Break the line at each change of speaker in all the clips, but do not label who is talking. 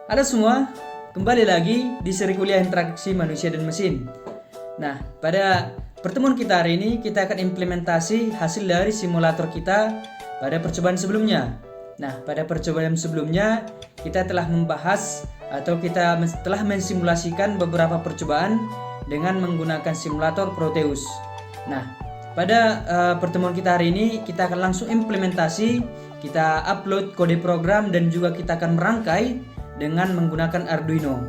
Halo semua, kembali lagi di seri kuliah interaksi manusia dan mesin. Nah, pada pertemuan kita hari ini kita akan implementasi hasil dari simulator kita pada percobaan sebelumnya. Nah, pada percobaan sebelumnya kita telah membahas atau kita telah mensimulasikan beberapa percobaan dengan menggunakan simulator Proteus. Nah, pada pertemuan kita hari ini kita akan langsung implementasi, kita upload kode program dan juga kita akan merangkai dengan menggunakan Arduino.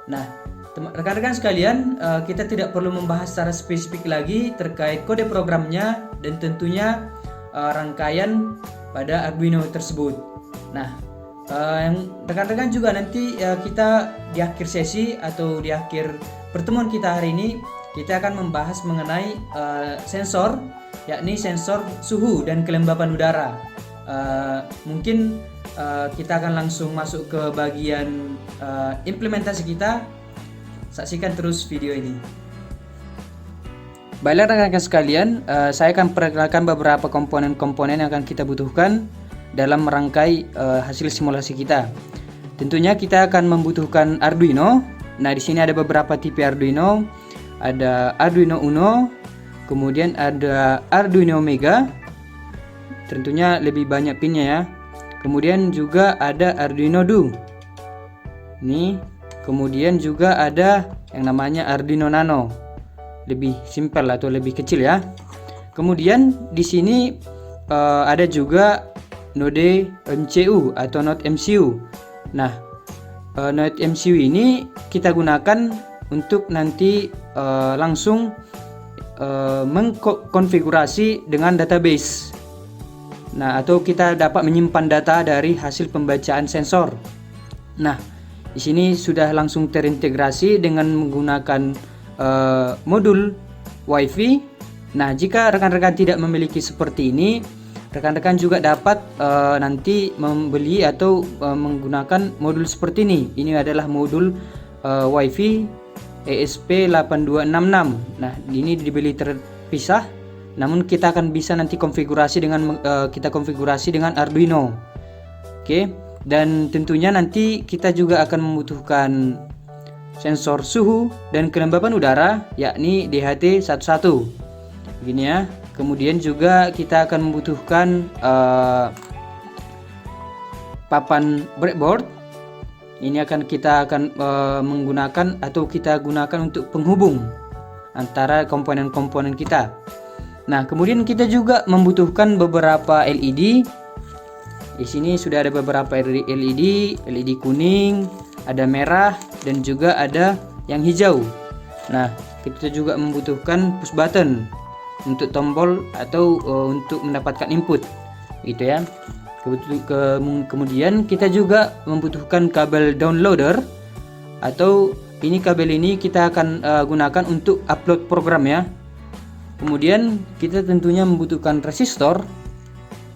Nah, rekan-rekan sekalian, kita tidak perlu membahas secara spesifik lagi terkait kode programnya dan tentunya rangkaian pada Arduino tersebut. Nah, rekan-rekan juga nanti kita di akhir sesi atau di akhir pertemuan kita hari ini kita akan membahas mengenai sensor, yakni sensor suhu dan kelembapan udara. Mungkin kita akan langsung masuk ke bagian implementasi kita. Saksikan terus video ini. Baiklah rekan-rekan sekalian, saya akan perkenalkan beberapa komponen-komponen yang akan kita butuhkan dalam merangkai hasil simulasi kita. Tentunya kita akan membutuhkan Arduino. Nah, di sini ada beberapa tipe Arduino. Ada Arduino Uno, kemudian ada Arduino Mega. Tentunya lebih banyak pinnya ya. Kemudian juga ada Arduino Do. Ini, kemudian juga ada yang namanya Arduino Nano. Lebih simpel atau lebih kecil ya. Kemudian di sini ada juga node MCU atau node MCU. Nah, node MCU ini kita gunakan untuk nanti langsung mengkonfigurasi dengan database. Nah, atau kita dapat menyimpan data dari hasil pembacaan sensor. Nah, di sini sudah langsung terintegrasi dengan menggunakan modul WiFi. Nah, jika rekan-rekan tidak memiliki seperti ini, rekan-rekan juga dapat nanti membeli atau menggunakan modul seperti ini. Ini adalah modul WiFi ESP8266. Nah, ini dibeli terpisah. Namun kita akan bisa nanti konfigurasi dengan Arduino. Oke, dan tentunya nanti kita juga akan membutuhkan sensor suhu dan kelembapan udara, yakni DHT11. Begini ya. Kemudian juga kita akan membutuhkan papan breadboard. Ini kita akan menggunakan atau kita gunakan untuk penghubung antara komponen-komponen kita. Nah, kemudian kita juga membutuhkan beberapa LED. Di sini sudah ada beberapa LED kuning, ada merah, dan juga ada yang hijau. Nah, kita juga membutuhkan push button untuk tombol atau untuk mendapatkan input, gitu ya. Kemudian kita juga membutuhkan kabel downloader, atau kabel ini kita akan gunakan untuk upload program ya. Kemudian kita tentunya membutuhkan resistor.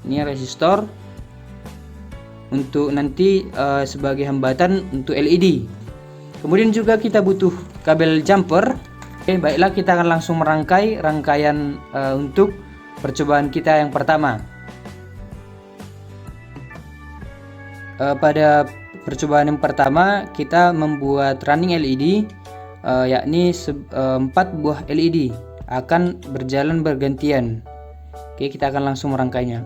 Ini resistor untuk nanti sebagai hambatan untuk LED. Kemudian juga kita butuh kabel jumper. Oke, baiklah, kita akan langsung merangkai rangkaian untuk percobaan kita yang pertama. Pada percobaan yang pertama kita membuat running LED, yakni 4 buah LED akan berjalan bergantian. Oke, kita akan langsung merangkainya.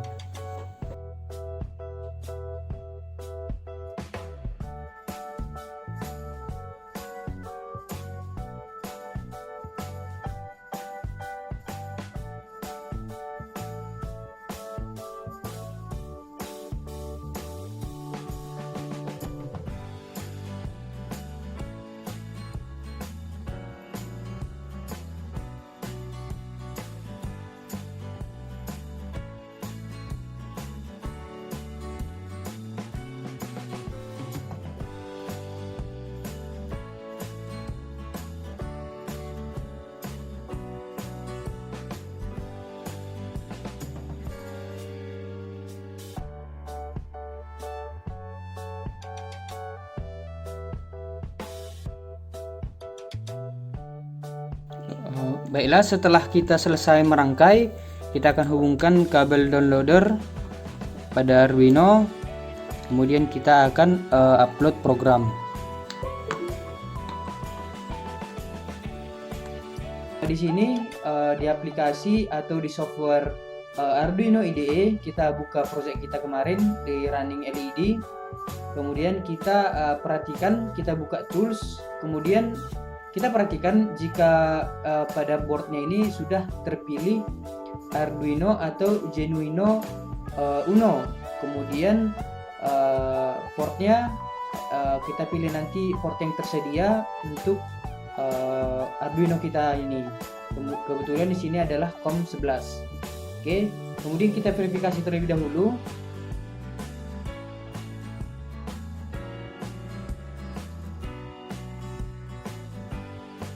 Baiklah, setelah kita selesai merangkai, kita akan hubungkan kabel downloader pada Arduino. Kemudian kita akan upload program. Di sini di aplikasi atau di software Arduino IDE kita buka project kita kemarin di running LED. Kemudian kita perhatikan, kita buka tools, kemudian kita perhatikan jika pada boardnya ini sudah terpilih Arduino atau Genuino Uno. Kemudian portnya kita pilih nanti port yang tersedia untuk Arduino kita ini. Kebetulan di sini adalah COM11. Oke, kemudian kita verifikasi terlebih dahulu.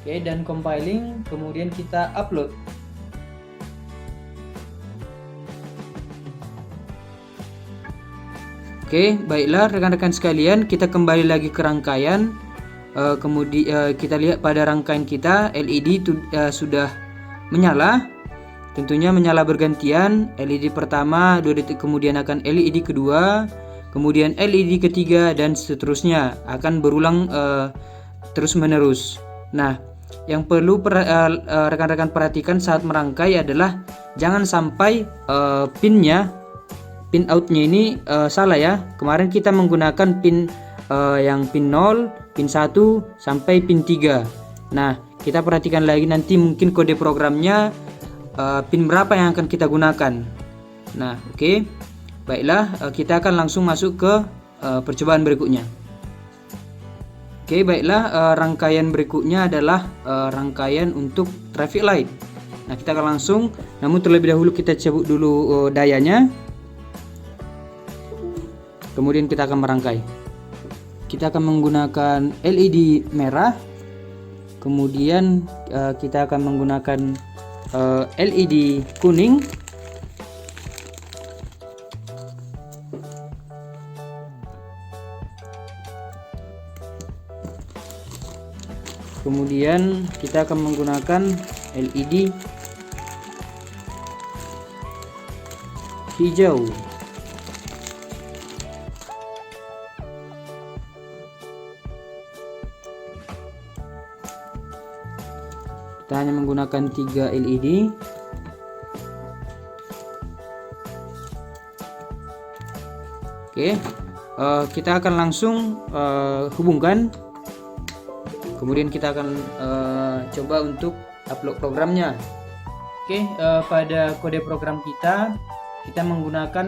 Oke, dan compiling, kemudian kita upload. Oke, baiklah rekan-rekan sekalian, kita kembali lagi ke rangkaian. Kemudian kita lihat pada rangkaian kita LED sudah menyala. Tentunya menyala bergantian. LED pertama 2 detik kemudian akan LED kedua, kemudian LED ketiga, dan seterusnya akan berulang terus menerus. Nah, yang perlu rekan-rekan perhatikan saat merangkai adalah jangan sampai pin outnya ini salah ya. Kemarin kita menggunakan pin yang pin 0, pin 1 sampai pin 3. Nah, kita perhatikan lagi nanti mungkin kode programnya pin berapa yang akan kita gunakan. Nah, oke. Baiklah, kita akan langsung masuk ke percobaan berikutnya. Oke, baiklah, rangkaian berikutnya adalah rangkaian untuk traffic light. Nah, kita akan langsung, namun terlebih dahulu kita cabut dulu dayanya. Kemudian kita akan merangkai. Kita akan menggunakan LED merah. Kemudian kita akan menggunakan LED kuning. Kemudian kita akan menggunakan LED hijau. Kita hanya menggunakan 3 LED. Oke, kita akan langsung hubungkan. Kemudian kita akan coba untuk upload programnya. Oke, pada kode program kita menggunakan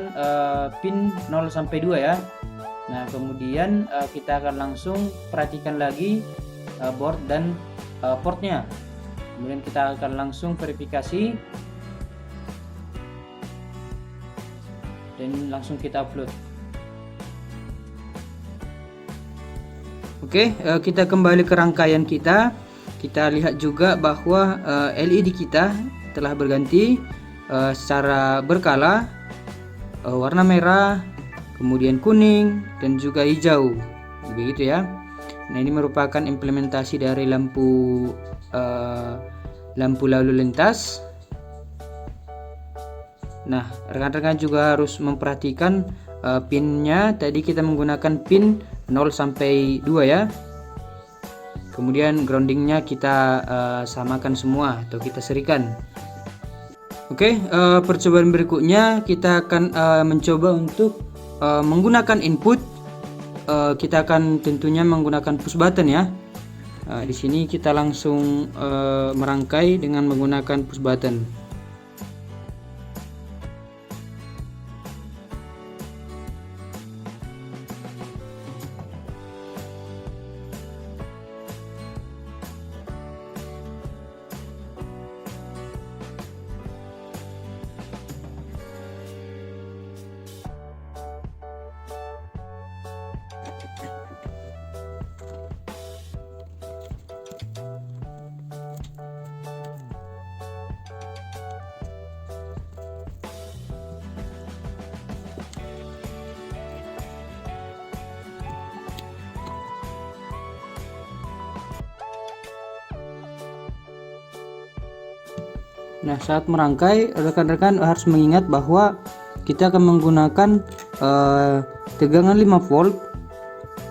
pin 0 sampai 2 ya. Nah, kemudian kita akan langsung perhatikan lagi board dan portnya. Kemudian kita akan langsung verifikasi dan langsung kita upload. Oke, kita kembali ke rangkaian kita. Kita lihat juga bahwa LED kita telah berganti secara berkala, warna merah, kemudian kuning, dan juga hijau. Begitu ya. Nah, ini merupakan implementasi dari lampu lalu lintas. Nah, rekan-rekan juga harus memperhatikan pinnya. Tadi kita menggunakan pin 0 sampai 2 ya. Kemudian groundingnya kita samakan semua atau kita serikan. Oke, percobaan berikutnya kita akan mencoba untuk menggunakan input. Kita akan tentunya menggunakan push button ya. Di sini kita langsung merangkai dengan menggunakan push button. Nah, saat merangkai rekan-rekan harus mengingat bahwa kita akan menggunakan tegangan 5 volt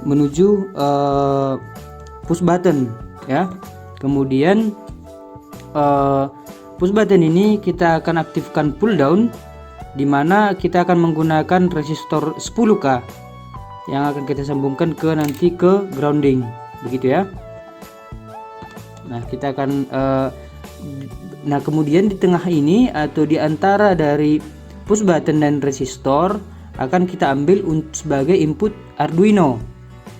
menuju push button ya. Kemudian push button ini kita akan aktifkan pull down, di mana kita akan menggunakan resistor 10K yang akan kita sambungkan nanti ke grounding, begitu ya. Nah, kita akan kemudian di tengah ini atau di antara dari push button dan resistor akan kita ambil sebagai input Arduino.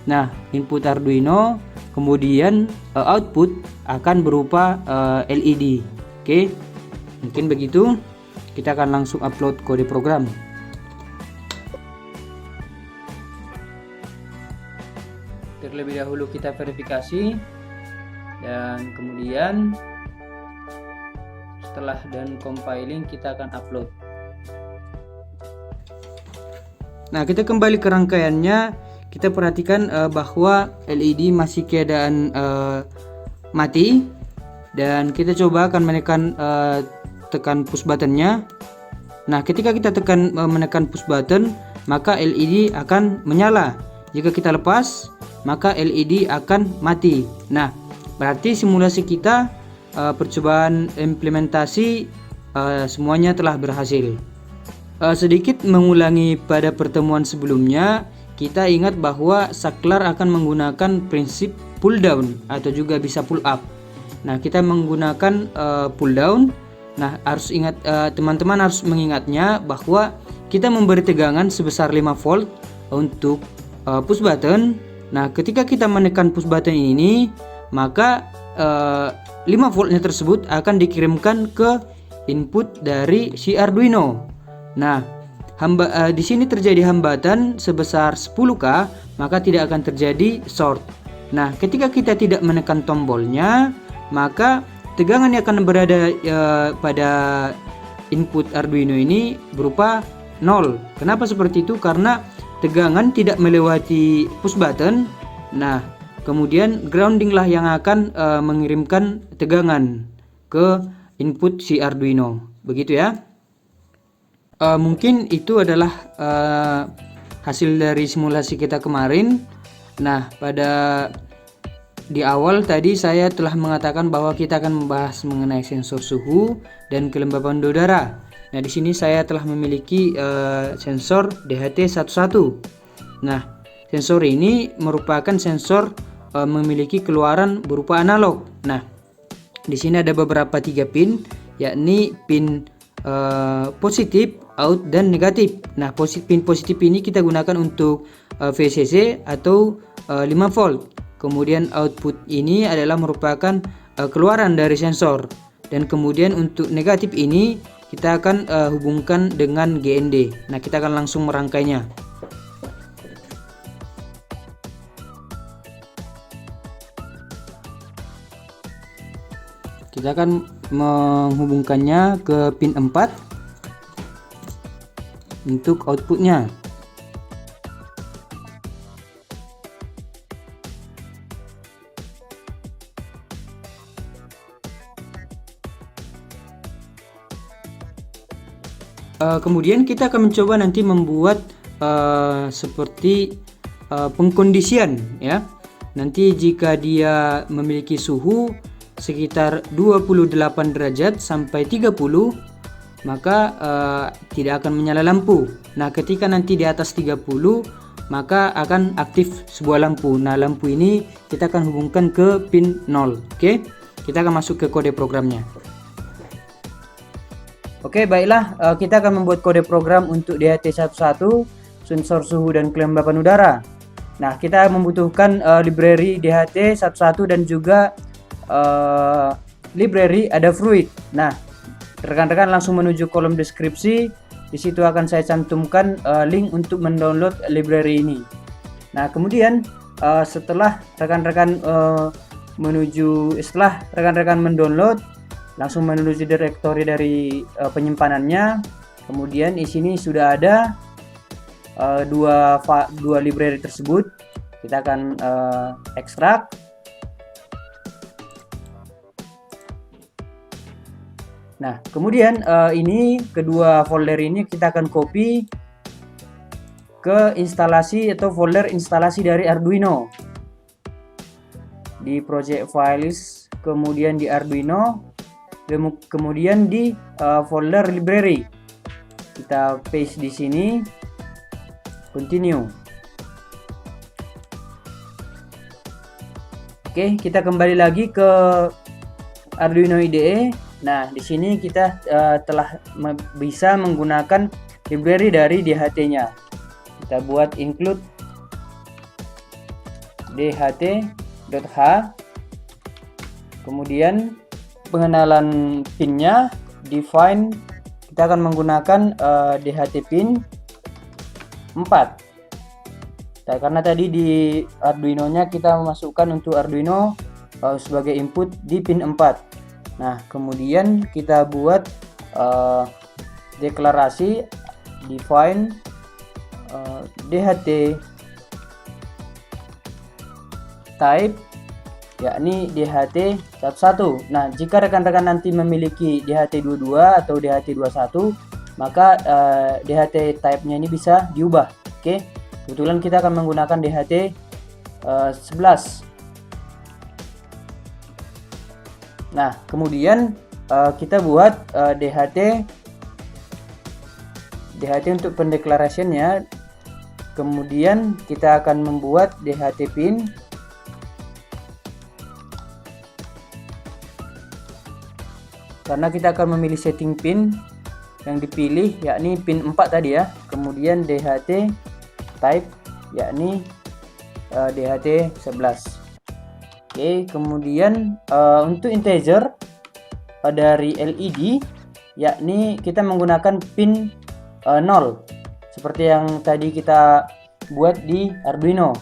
Nah, input Arduino kemudian output akan berupa LED. Oke, mungkin begitu. Kita akan langsung upload kode program. Terlebih dahulu kita verifikasi, dan kemudian setelah dan compiling kita akan upload. Nah, kita kembali ke rangkaiannya. Kita perhatikan bahwa LED masih keadaan mati, dan kita coba akan menekan tekan push buttonnya. Nah, ketika kita menekan push button, maka LED akan menyala. Jika kita lepas, maka LED akan mati. Nah, berarti simulasi kita, percobaan implementasi semuanya telah berhasil. Sedikit mengulangi pada pertemuan sebelumnya, kita ingat bahwa saklar akan menggunakan prinsip pull down atau juga bisa pull up. Nah, kita menggunakan pull down. Nah, harus ingat, teman-teman harus mengingatnya bahwa kita memberi tegangan sebesar 5 volt untuk push button. Nah, ketika kita menekan push button ini, maka 5 voltnya tersebut akan dikirimkan ke input dari si Arduino. Nah, di sini terjadi hambatan sebesar 10K, maka tidak akan terjadi short. Nah, ketika kita tidak menekan tombolnya, maka tegangan yang akan berada pada input Arduino ini berupa 0. Kenapa seperti itu? Karena tegangan tidak melewati push button. Nah, kemudian grounding lah yang akan mengirimkan tegangan ke input si Arduino. Begitu ya. Mungkin itu adalah hasil dari simulasi kita kemarin. Nah, di awal tadi saya telah mengatakan bahwa kita akan membahas mengenai sensor suhu dan kelembapan udara. Nah, di sini saya telah memiliki sensor DHT11. Nah, sensor ini merupakan sensor memiliki keluaran berupa analog. Nah, di sini ada beberapa 3 pin, yakni pin positif, out, dan negatif. Nah, pin positif ini kita gunakan untuk VCC atau 5 volt. Kemudian output ini adalah merupakan keluaran dari sensor, dan kemudian untuk negatif ini kita akan hubungkan dengan GND. Nah, kita akan langsung merangkainya. Kita akan menghubungkannya ke pin 4 untuk outputnya. Kemudian kita akan mencoba nanti membuat seperti pengkondisian ya. Nanti jika dia memiliki suhu sekitar 28 derajat sampai 30, maka tidak akan menyala lampu. Nah, ketika nanti di atas 30, maka akan aktif sebuah lampu. Nah, lampu ini kita akan hubungkan ke pin 0. Oke, kita akan masuk ke kode programnya. Oke, baiklah, kita akan membuat kode program untuk DHT11, sensor suhu dan kelembapan udara. Nah, kita membutuhkan library DHT11 dan juga library Adafruit. Nah, rekan-rekan langsung menuju kolom deskripsi. Di situ akan saya cantumkan link untuk mendownload library ini. Nah, kemudian setelah rekan-rekan mendownload, langsung menuju direktori dari penyimpanannya. Kemudian di sini sudah ada dua library tersebut. Kita akan ekstrak. Nah, kemudian ini kedua folder ini kita akan copy ke instalasi atau folder instalasi dari Arduino. Di project files, kemudian di Arduino, kemudian di folder library. Kita paste di sini, continue. Oke, kita kembali lagi ke Arduino IDE. Nah, di sini kita telah bisa menggunakan library dari DHT-nya. Kita buat include dht.h, kemudian pengenalan pinnya, define, kita akan menggunakan DHT pin 4. Nah, karena tadi di Arduino-nya kita memasukkan untuk Arduino sebagai input di pin 4. Nah, kemudian kita buat deklarasi define DHT type, yakni DHT11. Nah, jika rekan-rekan nanti memiliki DHT22 atau DHT21, maka DHT type-nya ini bisa diubah. Oke, kebetulan kita akan menggunakan DHT11. Nah, kemudian kita buat DHT untuk pendeklarasiannya. Kemudian kita akan membuat DHT pin karena kita akan memilih setting pin yang dipilih, yakni pin 4 tadi ya. Kemudian DHT type, yakni DHT11. Oke, kemudian untuk integer dari LED, yakni kita menggunakan pin 0 seperti yang tadi kita buat di Arduino.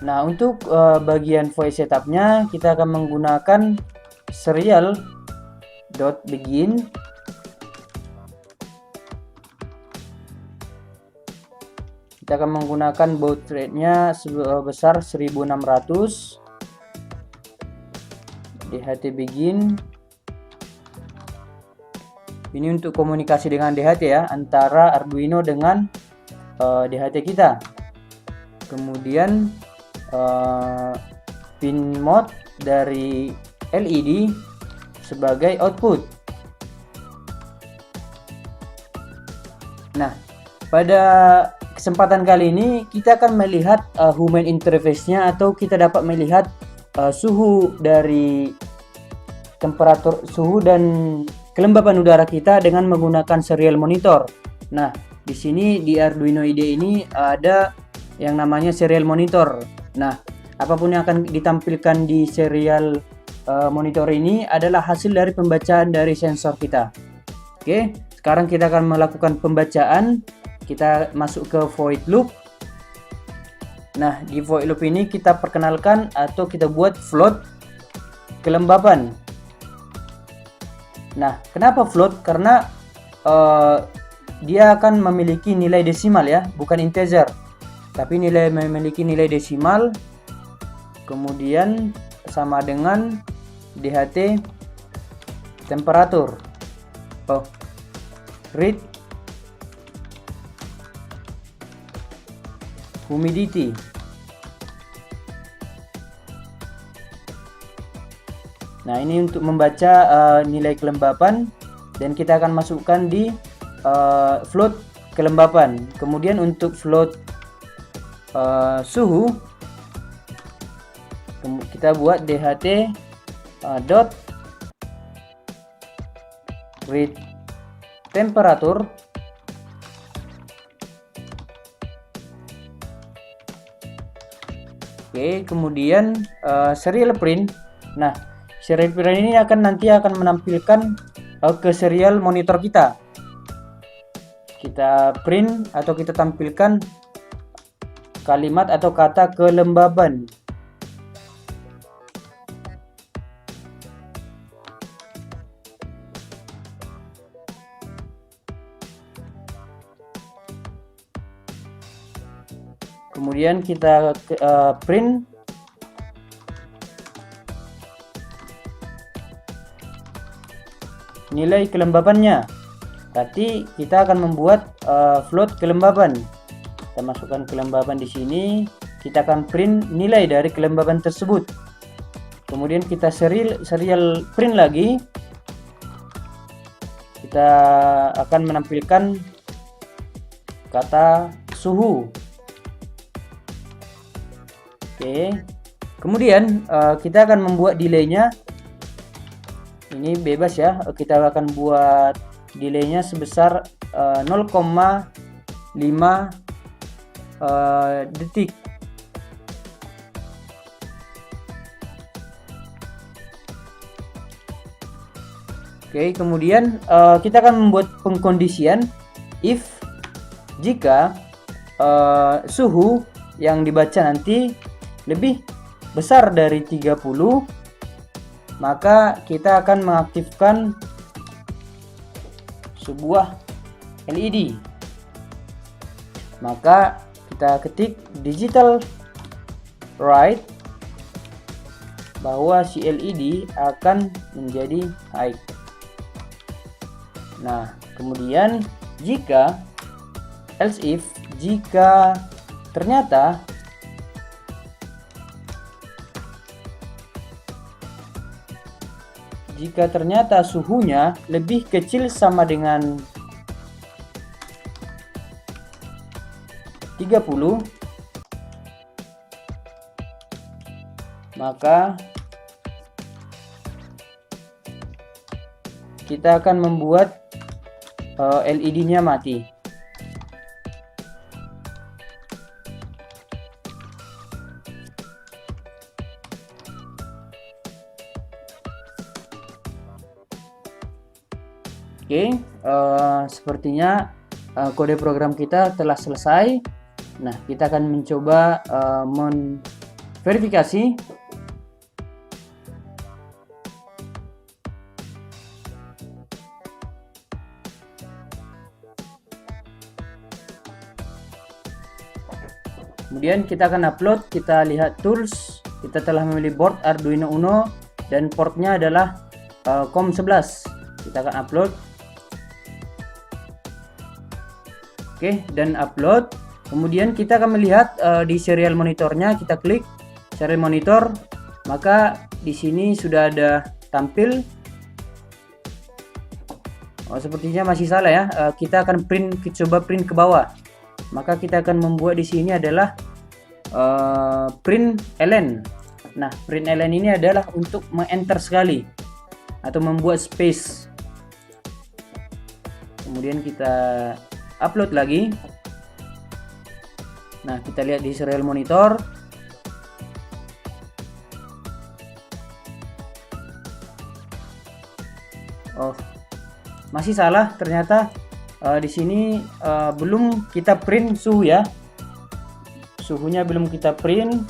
Nah, untuk bagian voice setupnya kita akan menggunakan serial.begin. Kita akan menggunakan baud rate-nya sebesar 1600. DHT begin. Ini untuk komunikasi dengan DHT ya, antara Arduino dengan DHT kita. Kemudian pin mode dari LED sebagai output. Nah, pada kesempatan kali ini kita akan melihat human interface-nya, atau kita dapat melihat suhu dari temperatur suhu dan kelembapan udara kita dengan menggunakan serial monitor. Nah, di sini di Arduino IDE ini ada yang namanya serial monitor. Nah, apapun yang akan ditampilkan di serial monitor ini adalah hasil dari pembacaan dari sensor kita. Oke, sekarang kita akan melakukan pembacaan. Kita masuk ke void loop. Nah, di void loop ini kita perkenalkan atau kita buat float kelembapan. Nah, kenapa float? Karena dia akan memiliki nilai desimal ya, bukan integer, tapi memiliki nilai desimal. Kemudian sama dengan DHT temperatur, read humidity. Nah, ini untuk membaca nilai kelembapan, dan kita akan masukkan di float kelembapan. Kemudian untuk float suhu, kita buat DHT dot read temperatur. Oke, kemudian serial print. Nah, serial print ini nanti akan menampilkan ke serial monitor kita. Kita print atau kita tampilkan kalimat atau kata kelembaban. Kemudian kita print nilai kelembapannya. Berarti kita akan membuat float kelembapan. Kita masukkan kelembaban di sini. Kita akan print nilai dari kelembaban tersebut. Kemudian kita serial print lagi. Kita akan menampilkan kata suhu. Oke. Kemudian kita akan membuat delaynya. Ini bebas ya. Kita akan buat delaynya sebesar 0,5 detik. Oke, kemudian kita akan membuat pengkondisian if jika suhu yang dibaca nanti lebih besar dari 30, maka kita akan mengaktifkan sebuah LED. Maka kita ketik digital write bahwa si LED akan menjadi high. Nah, kemudian else if jika ternyata suhunya lebih kecil sama dengan 30, maka kita akan membuat LED-nya mati. Oke, sepertinya kode program kita telah selesai. Nah, kita akan mencoba verifikasi. Kemudian kita akan upload, kita lihat tools, kita telah memilih board Arduino Uno dan portnya adalah COM11. Kita akan upload. Oke, dan upload. Kemudian kita akan melihat di serial monitornya, kita klik serial monitor, maka di sini sudah ada tampil. Oh, sepertinya masih salah ya. Kita akan coba print ke bawah. Maka kita akan membuat di sini adalah print ln. Nah, print ln ini adalah untuk meng-enter sekali atau membuat space. Kemudian kita upload lagi. Nah, kita lihat di serial monitor. Oh, masih salah ternyata. Di sini belum kita print suhu ya. Suhunya belum kita print.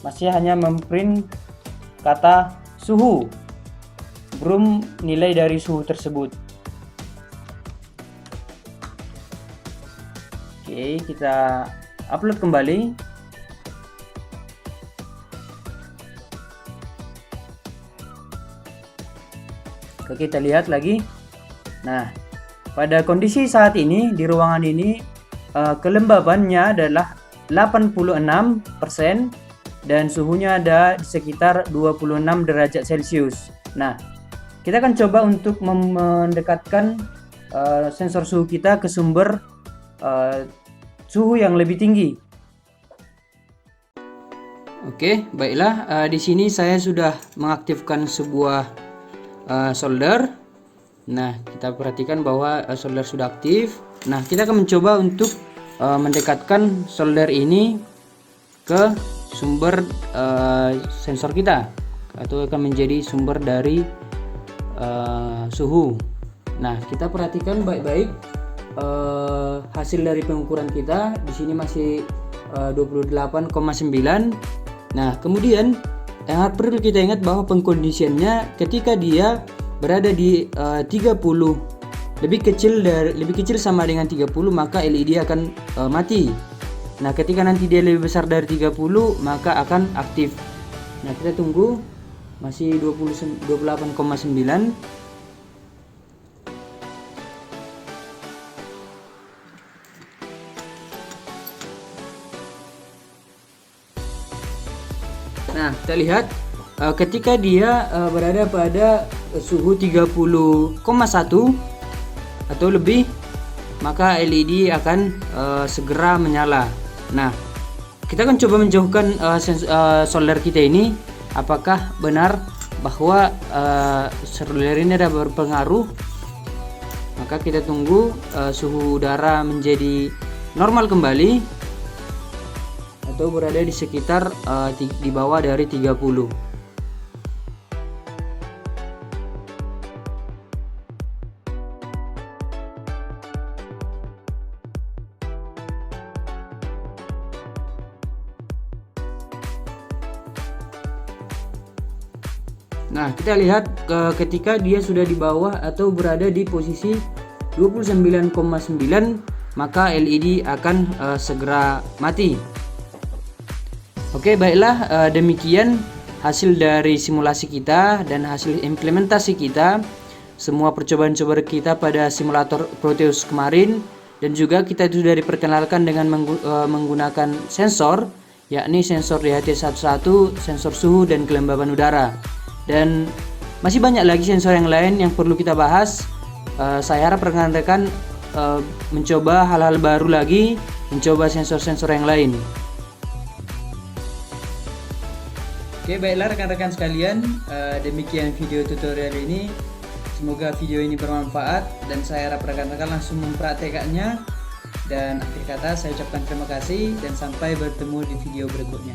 Masih hanya memprint kata suhu. Belum nilai dari suhu tersebut. Oke, kita upload kembali. Oke, kita lihat lagi. Nah, pada kondisi saat ini di ruangan ini kelembabannya adalah 86% dan suhunya ada di sekitar 26 derajat Celcius. Nah, kita akan coba untuk mendekatkan sensor suhu kita ke sumber suhu yang lebih tinggi. Oke, baiklah. Di sini saya sudah mengaktifkan sebuah solder. Nah, kita perhatikan bahwa solder sudah aktif. Nah, kita akan mencoba untuk mendekatkan solder ini ke sumber sensor kita, atau akan menjadi sumber dari suhu. Nah, kita perhatikan baik-baik hasil dari pengukuran kita. Di sini masih 28,9. Nah, kemudian yang perlu kita ingat bahwa pengkondisiannya ketika dia berada di 30 lebih kecil sama dengan 30, maka LED akan mati. Nah, ketika nanti dia lebih besar dari 30, maka akan aktif. Nah, kita tunggu, masih 28,9. kita lihat ketika dia berada pada suhu 30,1 atau lebih, maka LED akan segera menyala. Nah, kita akan coba menjauhkan solder kita ini, apakah benar bahwa solder ini ada berpengaruh. Maka kita tunggu suhu udara menjadi normal kembali atau berada di sekitar di bawah dari 30. Nah, kita lihat ketika dia sudah di bawah atau berada di posisi 29,9, maka LED akan segera mati. Oke, baiklah, demikian hasil dari simulasi kita dan hasil implementasi kita. Semua percobaan-cobaan kita pada simulator Proteus kemarin, dan juga kita sudah diperkenalkan dengan menggunakan sensor, yakni sensor DHT11, sensor suhu dan kelembaban udara. Dan masih banyak lagi sensor yang lain yang perlu kita bahas. Saya harap rekan-rekan mencoba hal-hal baru lagi, mencoba sensor-sensor yang lain. Oke, baiklah rekan-rekan sekalian, demikian video tutorial ini. Semoga video ini bermanfaat dan saya harap rekan-rekan langsung mempraktekannya. Dan akhir kata saya ucapkan terima kasih dan sampai bertemu di video berikutnya.